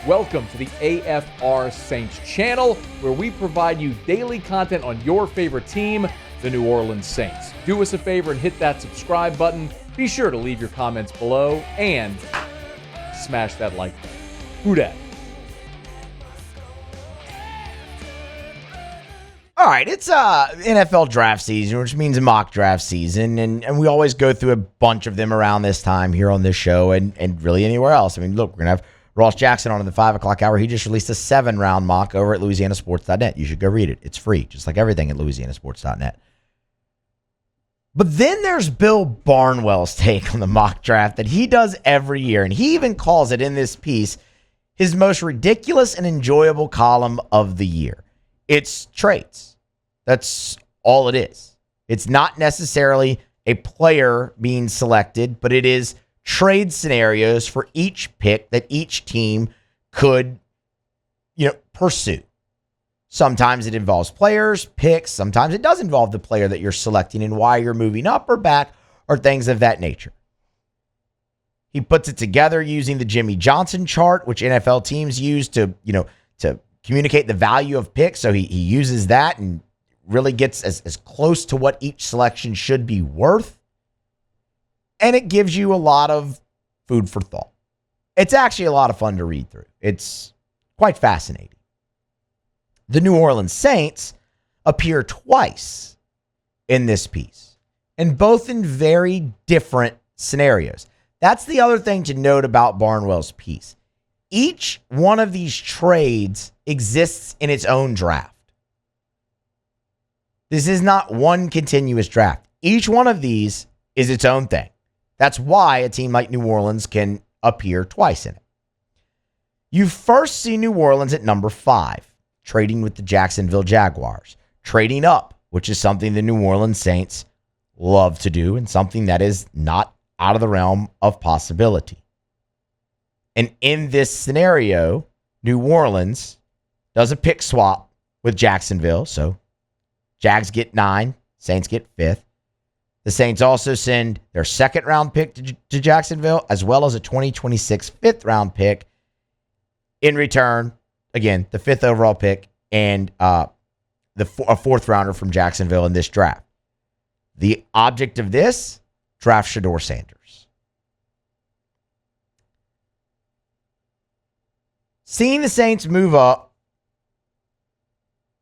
Welcome to the AFR Saints channel, where we provide you daily content on your favorite team, the New Orleans Saints. Do us a favor and hit that subscribe button. Be sure to leave your comments below and smash that like button. Who dat? All right, it's NFL draft season, which means mock draft season, and we always go through a bunch of them around this time here on this show and really anywhere else. I mean, look, we're going to have Ross Jackson on in the 5 o'clock hour. He just released a 7-round mock over at LouisianaSports.net. You should go read it. It's free, just like everything at LouisianaSports.net. But then there's Bill Barnwell's take on the mock draft that he does every year, and he even calls it in this piece his most ridiculous and enjoyable column of the year. It's trades. That's all it is. It's not necessarily a player being selected, but it is trade scenarios for each pick that each team could, pursue. Sometimes it involves players, picks. Sometimes it does involve the player that you're selecting and why you're moving up or back or things of that nature. He puts it together using the Jimmy Johnson chart, which NFL teams use to communicate the value of picks. So he uses that and really gets as close to what each selection should be worth. And it gives you a lot of food for thought. It's actually a lot of fun to read through. It's quite fascinating. The New Orleans Saints appear twice in this piece, and both in very different scenarios. That's the other thing to note about Barnwell's piece. Each one of these trades exists in its own draft. This is not one continuous draft. Each one of these is its own thing. That's why a team like New Orleans can appear twice in it. You first see New Orleans at number 5, trading with the Jacksonville Jaguars, trading up, which is something the New Orleans Saints love to do and something that is not out of the realm of possibility. And in this scenario, New Orleans does a pick swap with Jacksonville. So Jags get 9, Saints get 5th. The Saints also send their 2nd-round pick to Jacksonville, as well as a 2026 5th-round pick. In return, again, the 5th overall pick and a 4th-rounder from Jacksonville in this draft. The object of this, draft Shedeur Sanders. Seeing the Saints move up,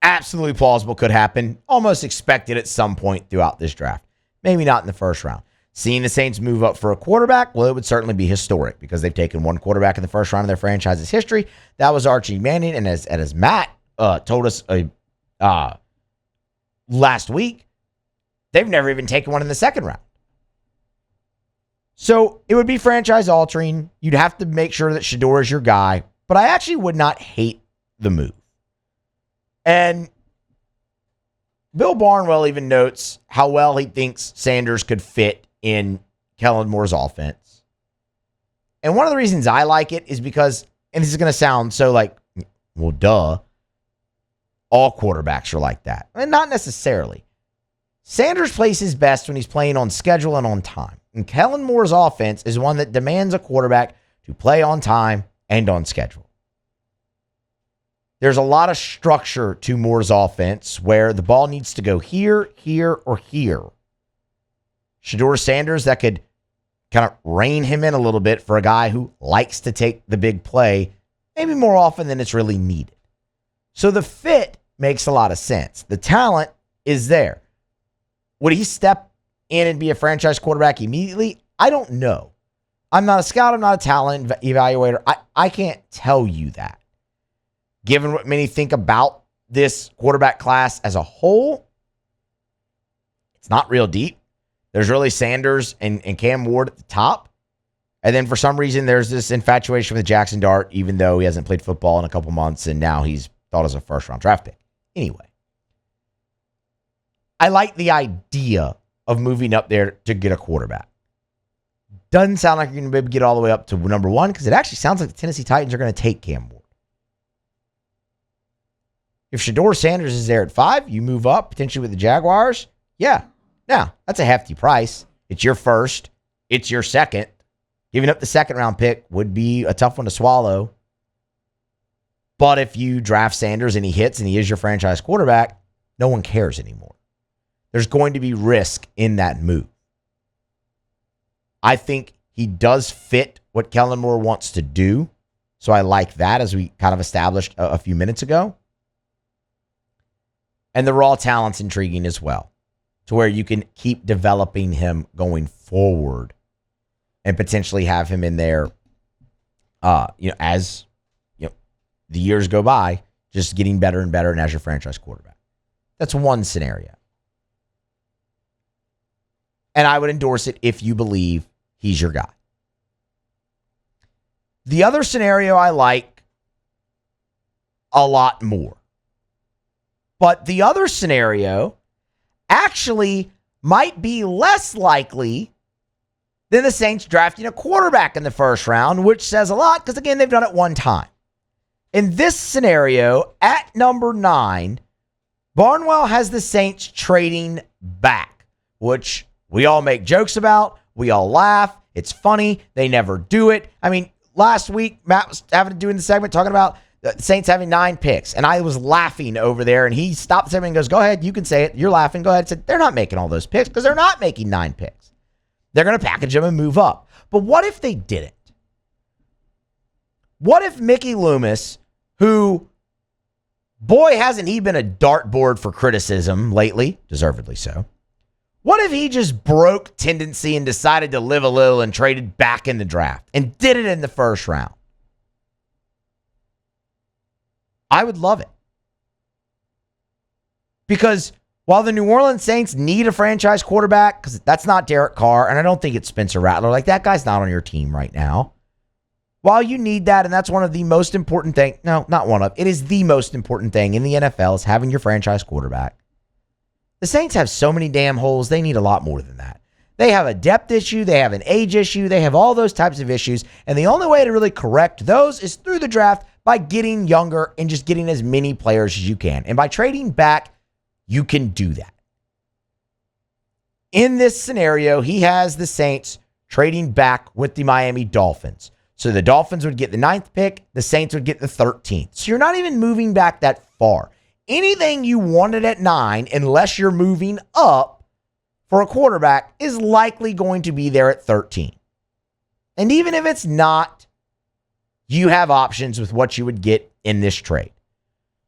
absolutely plausible, could happen. Almost expected at some point throughout this draft. Maybe not in the first round. Seeing the Saints move up for a quarterback, well, it would certainly be historic because they've taken one quarterback in the first round of their franchise's history. That was Archie Manning. And as Matt told us last week, they've never even taken one in the 2nd round. So it would be franchise altering. You'd have to make sure that Shedeur is your guy. But I actually would not hate the move. And Bill Barnwell even notes how well he thinks Sanders could fit in Kellen Moore's offense. And one of the reasons I like it is because, and this is going to sound so like, well, duh, all quarterbacks are like that. And not necessarily. Sanders plays his best when he's playing on schedule and on time. And Kellen Moore's offense is one that demands a quarterback to play on time and on schedule. There's a lot of structure to Moore's offense where the ball needs to go here, here, or here. Shedeur Sanders, that could kind of rein him in a little bit for a guy who likes to take the big play, maybe more often than it's really needed. So the fit makes a lot of sense. The talent is there. Would he step in and be a franchise quarterback immediately? I don't know. I'm not a scout. I'm not a talent evaluator. I can't tell you that. Given what many think about this quarterback class as a whole, it's not real deep. There's really Sanders and Cam Ward at the top. And then for some reason, there's this infatuation with Jackson Dart, even though he hasn't played football in a couple months, and now he's thought as a first-round draft pick. Anyway, I like the idea of moving up there to get a quarterback. Doesn't sound like you're going to be able to get all the way up to number 1, because it actually sounds like the Tennessee Titans are going to take Cam Ward. If Shedeur Sanders is there at 5, you move up, potentially with the Jaguars. Yeah. Now, that's a hefty price. It's your first. It's your second. Giving up the 2nd round pick would be a tough one to swallow. But if you draft Sanders and he hits and he is your franchise quarterback, no one cares anymore. There's going to be risk in that move. I think he does fit what Kellen Moore wants to do. So I like that, as we kind of established a few minutes ago. And the raw talent's intriguing as well, to where you can keep developing him going forward and potentially have him in there, as the years go by, just getting better and better and as your franchise quarterback. That's one scenario. And I would endorse it if you believe he's your guy. The other scenario I like a lot more. But the other scenario actually might be less likely than the Saints drafting a quarterback in the first round, which says a lot because, again, they've done it one time. In this scenario, at number 9, Barnwell has the Saints trading back, which we all make jokes about. We all laugh. It's funny. They never do it. I mean, last week, Matt was having to do in the segment talking about the Saints having 9 picks, and I was laughing over there, and he stopped the segment and goes, go ahead, you can say it. You're laughing. Go ahead. I said, they're not making all those picks because they're not making 9 picks. They're going to package them and move up. But what if they didn't? What if Mickey Loomis, who, boy, hasn't he been a dartboard for criticism lately, deservedly so, what if he just broke tendency and decided to live a little and traded back in the draft and did it in the first round? I would love it. Because while the New Orleans Saints need a franchise quarterback, because that's not Derek Carr, and I don't think it's Spencer Rattler, like that guy's not on your team right now. While you need that, and that's one of the most important things, no, not one of, it is the most important thing in the NFL is having your franchise quarterback. The Saints have so many damn holes, they need a lot more than that. They have a depth issue, they have an age issue, they have all those types of issues, and the only way to really correct those is through the draft by getting younger and just getting as many players as you can. And by trading back, you can do that. In this scenario, he has the Saints trading back with the Miami Dolphins. So the Dolphins would get the 9th pick, the Saints would get the 13th. So you're not even moving back that far. Anything you wanted at 9, unless you're moving up for a quarterback, is likely going to be there at 13. And even if it's not, you have options with what you would get in this trade.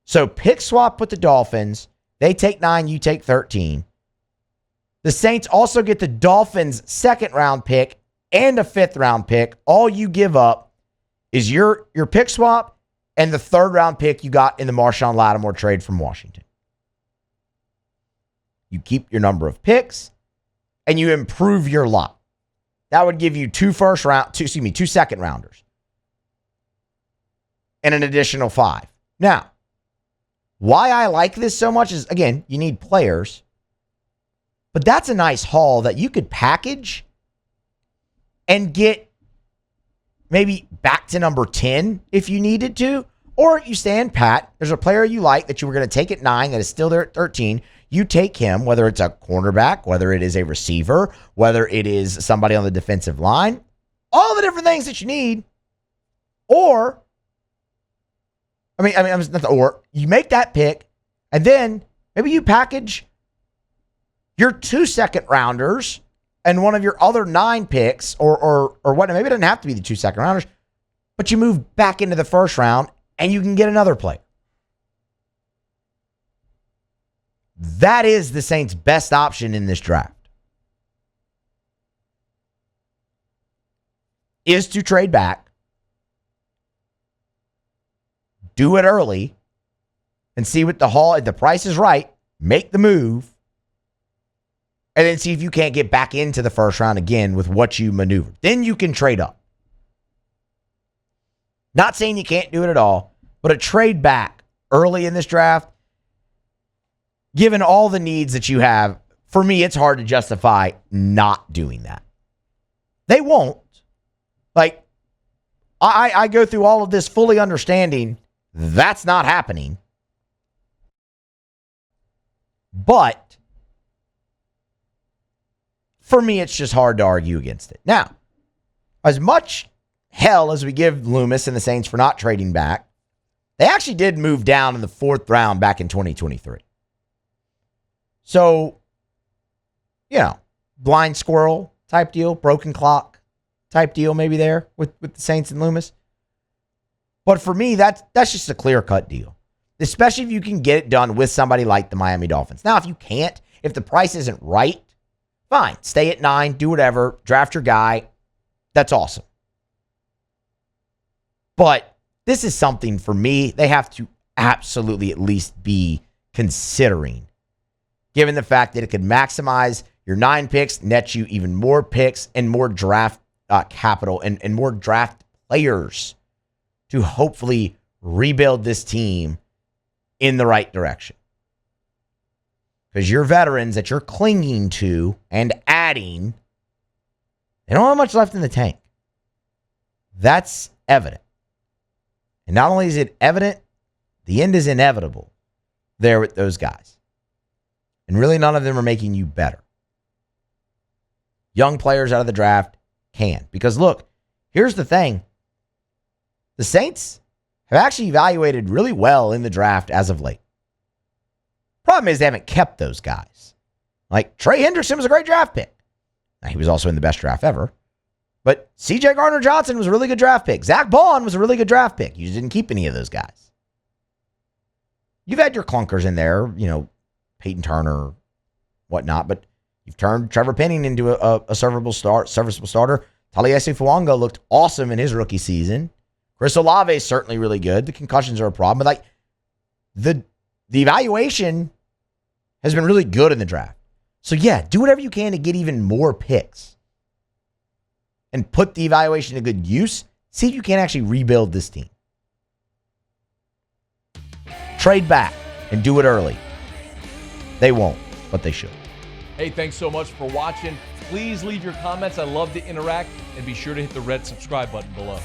So pick swap with the Dolphins. They take 9, you take 13. The Saints also get the Dolphins' 2nd round pick and a 5th round pick. All you give up is your pick swap and the 3rd round pick you got in the Marshawn Lattimore trade from Washington. You keep your number of picks and you improve your lot. That would give you 2 second rounders and an additional 5. Now, why I like this so much is, again, you need players, but that's a nice haul that you could package and get maybe back to number 10 if you needed to, or you stand pat. There's a player you like that you were going to take at 9 that is still there at 13. You take him, whether it's a cornerback, whether it is a receiver, whether it is somebody on the defensive line, all the different things that you need. Or, you make that pick, and then maybe you package your 2 second rounders and one of your other 9 picks, or what? Maybe it doesn't have to be the 2 second rounders, but you move back into the 1st round and you can get another player. That is the Saints' best option in this draft. Is to trade back, do it early, and see what if the price is right, make the move, and then see if you can't get back into the 1st round again with what you maneuvered. Then you can trade up. Not saying you can't do it at all, but a trade back early in this draft, given all the needs that you have, for me, it's hard to justify not doing that. They won't. Like, I go through all of this fully understanding that's not happening. But for me, it's just hard to argue against it. Now, as much hell as we give Loomis and the Saints for not trading back, They actually did move down in the 4th round back in 2023. So, blind squirrel type deal, broken clock type deal maybe there with the Saints and Loomis. But for me, that's just a clear-cut deal, especially if you can get it done with somebody like the Miami Dolphins. Now, if you can't, if the price isn't right, fine. Stay at 9, do whatever, draft your guy. That's awesome. But this is something for me they have to absolutely at least be considering, given the fact that it could maximize your 9 picks, net you even more picks and more draft capital and more draft players to hopefully rebuild this team in the right direction. Because your veterans that you're clinging to and adding, they don't have much left in the tank. That's evident. And not only is it evident, the end is inevitable there with those guys. And really none of them are making you better. Young players out of the draft can. Because look, here's the thing. The Saints have actually evaluated really well in the draft as of late. Problem is they haven't kept those guys. Like Trey Hendrickson was a great draft pick. Now, he was also in the best draft ever. But C.J. Gardner-Johnson was a really good draft pick. Zach Bond was a really good draft pick. You just didn't keep any of those guys. You've had your clunkers in there, Peyton Turner, whatnot, but you've turned Trevor Penning into a serviceable starter. Taliesin Fuanga looked awesome in his rookie season. Chris Olave is certainly really good. The concussions are a problem, but the evaluation has been really good in the draft. So yeah, do whatever you can to get even more picks and put the evaluation to good use. See if you can actually rebuild this team. Trade back and do it early. They won't, but they should. Hey, thanks so much for watching. Please leave your comments. I love to interact, and be sure to hit the red subscribe button below.